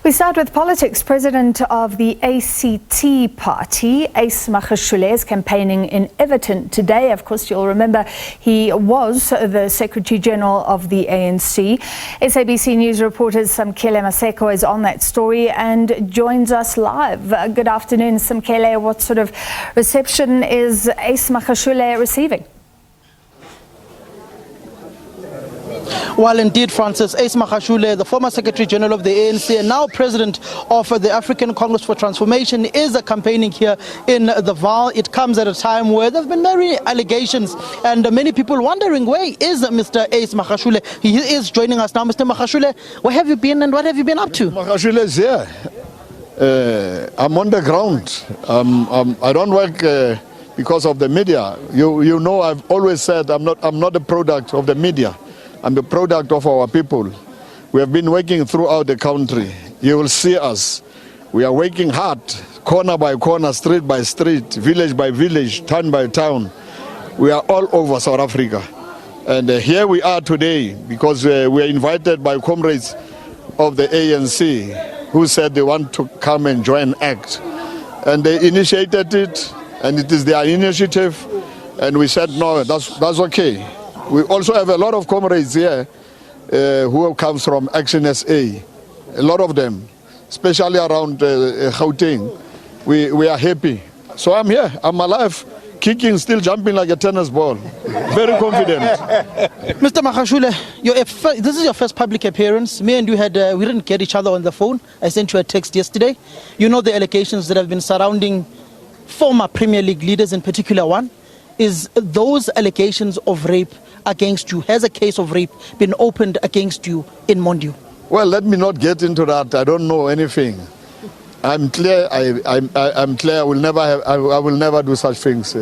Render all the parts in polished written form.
We start with politics. President of the ACT party, Magashule, is campaigning in Evaton today. Of course, you'll remember he was the Secretary General of the ANC. SABC News reporter Samkele Maseko is on that story and joins us live. Good afternoon, Samkele. What sort of reception is Magashule receiving? Well, indeed, Francis, Magashule, the former Secretary General of the ANC and now President of the African Congress for Transformation, is campaigning here in the Vaal. It comes at a time where there have been many allegations and many people wondering, where is Mr. Magashule? He is joining us now. Mr. Magashule, where have you been and what have you been up to? Magashule is here. I'm on the ground. I don't work because of the media. You know, I've always said I'm not a product of the media. I'm the product of our people. We have been working throughout the country. You will see us. We are working hard, corner by corner, street by street, village by village, town by town. We are all over South Africa. And here we are today because we are invited by comrades of the ANC who said they want to come and join ACT. And they initiated it, and it is their initiative. And we said, no, that's okay. We also have a lot of comrades here who comes from Action SA, a lot of them, especially around Gauteng. We are happy. So I'm here, I'm alive, kicking, still jumping like a tennis ball. Very confident. Mr. Magashule, this is your first public appearance. Me and you we didn't get each other on the phone. I sent you a text yesterday. You know the allegations that have been surrounding former Premier League leaders, in particular one. Is those allegations of rape against you? Has a case of rape been opened against you in Mondio? Well, let me not get into that. I don't know anything. I'm clear. I'm clear. I will never do such things.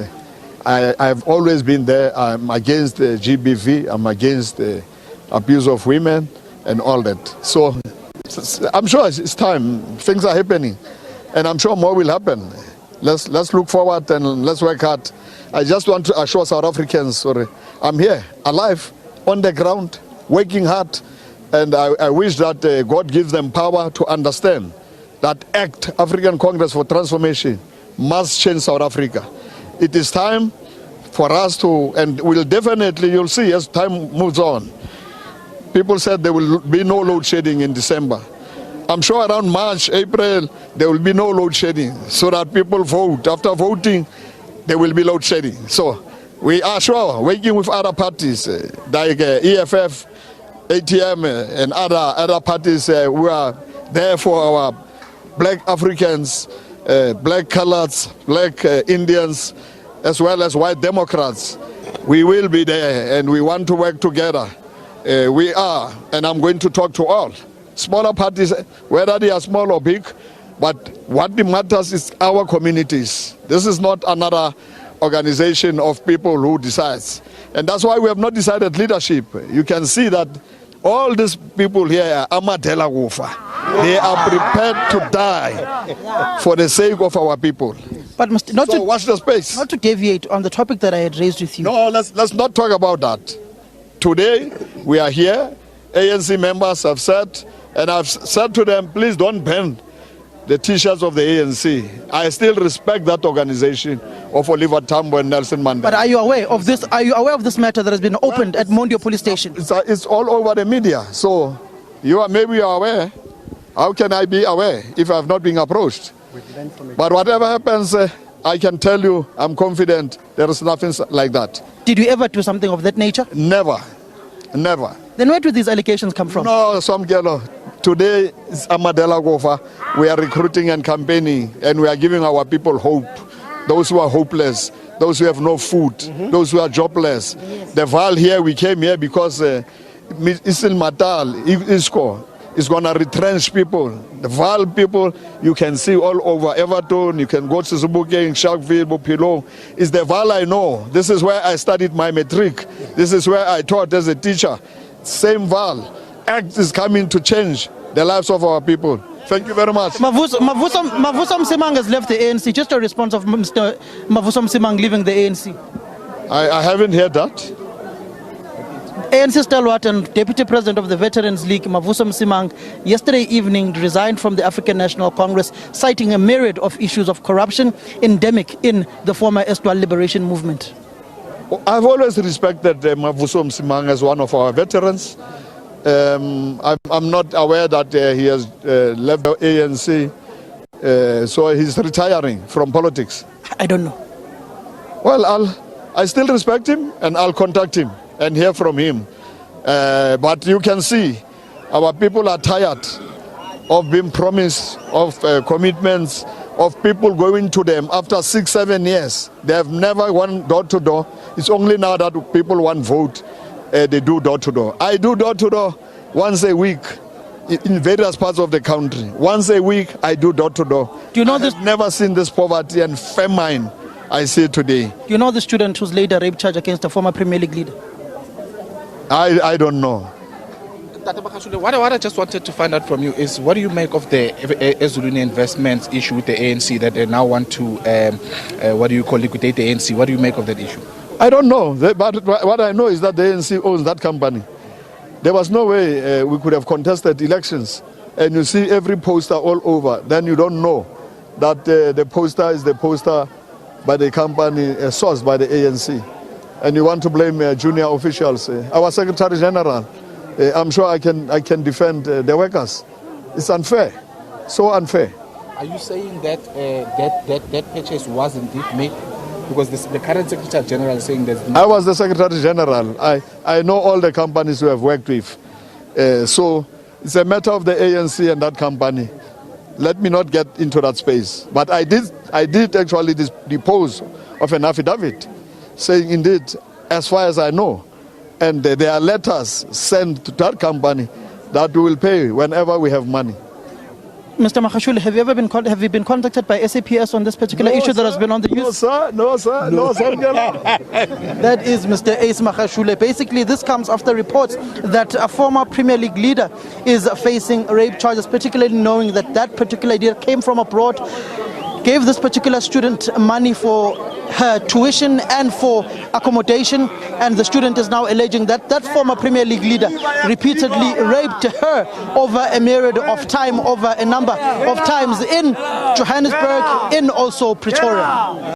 I've always been there. I'm against the GBV. I'm against the abuse of women and all that. So I'm sure it's time. Things are happening, and I'm sure more will happen. Let's look forward and let's work hard. I just want to assure South Africans, I'm here, alive, on the ground, working hard, and I wish that God gives them power to understand that ACT, African Congress for Transformation, must change South Africa. It is time for us to, and we'll definitely, you'll see as time moves on, people said there will be no load shedding in December. I'm sure around March, April, there will be no load shedding so that people vote. After voting, there will be load shedding. So we are sure, working with other parties like EFF, ATM, and other parties who are there for our black Africans, black coloreds, black Indians, as well as white Democrats. We will be there and we want to work together. We are, and I'm going to talk to all. Smaller parties, whether they are small or big, but what matters is our communities. This is not another organization of people who decides. And that's why we have not decided leadership. You can see that all these people here are Amadela Wofa. They are prepared to die for the sake of our people. But watch the space. Not to deviate on the topic that I had raised with you. No, let's not talk about that. Today, we are here. ANC members have said, and I've said to them, please don't bend the T-shirts of the ANC. I still respect that organization of Oliver Tambo and Nelson Mandela. But are you aware of this? Are you aware of this matter that has been opened at Mondio Police Station? It's all over the media. So maybe you are aware. How can I be aware if I have not been approached? But whatever happens, I can tell you, I'm confident there is nothing like that. Did you ever do something of that nature? Never. Never. Then where do these allegations come from? No, Samkele. Today is Amadela Gofa. We are recruiting and campaigning, and we are giving our people hope. Those who are hopeless, those who have no food, those who are jobless. Yes. The Vaal here, we came here because Isil Matal, Isco, is going to retrench people. The Vaal people, you can see all over Evaton, you can go to Zubukeng, Sharkville, Bopilo. It's the Vaal I know. This is where I studied my matric. This is where I taught as a teacher. Same Vaal. ACT is coming to change the lives of our people. Thank you very much. Mavuso Msimang has left the ANC. Just a response of Mr. Mavuso Msimang leaving the ANC. I haven't heard that. ANC stalwart and Deputy President of the Veterans League, Mavuso Msimang, yesterday evening resigned from the African National Congress, citing a myriad of issues of corruption endemic in the former Eswatini liberation movement. I've always respected Mavuso Msimang as one of our veterans. I'm not aware that he has left the ANC, so he's retiring from politics. I don't know. Well, I still respect him, and I'll contact him and hear from him. But you can see our people are tired of being promised of commitments, of people going to them after 6-7 years. They have never won door to door. It's only now that people want vote, they do door to door. I do door to door once a week in various parts of the country. Once a week, I do door to door. Do you know this? I've never seen this poverty and famine I see today. Do you know the student who's laid a rape charge against a former Premier League leader? I don't know. What I just wanted to find out from you is, what do you make of the Ezulwini investments issue with the ANC that they now want to, liquidate the ANC? What do you make of that issue? I don't know, but what I know is that the ANC owns that company. There was no way we could have contested elections. And you see every poster all over, then you don't know that the poster is the poster by the company sourced by the ANC. And you want to blame junior officials. Our Secretary General, I'm sure I can defend the workers. It's unfair, so unfair. Are you saying that that purchase was indeed made? Because the current Secretary General is saying that... I was the Secretary General. I know all the companies we have worked with. So it's a matter of the ANC and that company. Let me not get into that space. But I did actually depose of an affidavit saying, indeed, as far as I know, and there are letters sent to that company that we will pay whenever we have money. Mr. Magashule, have you been contacted by SAPS on this particular issue that has been on the news? No, sir. That is Mr. Ace Magashule. Basically, this comes after reports that a former Premier League leader is facing rape charges, particularly knowing that that particular leader came from abroad, gave this particular student money for her tuition and for accommodation, and the student is now alleging that that former Premier League leader repeatedly raped her over a myriad of time, over a number of times in Johannesburg, in also Pretoria.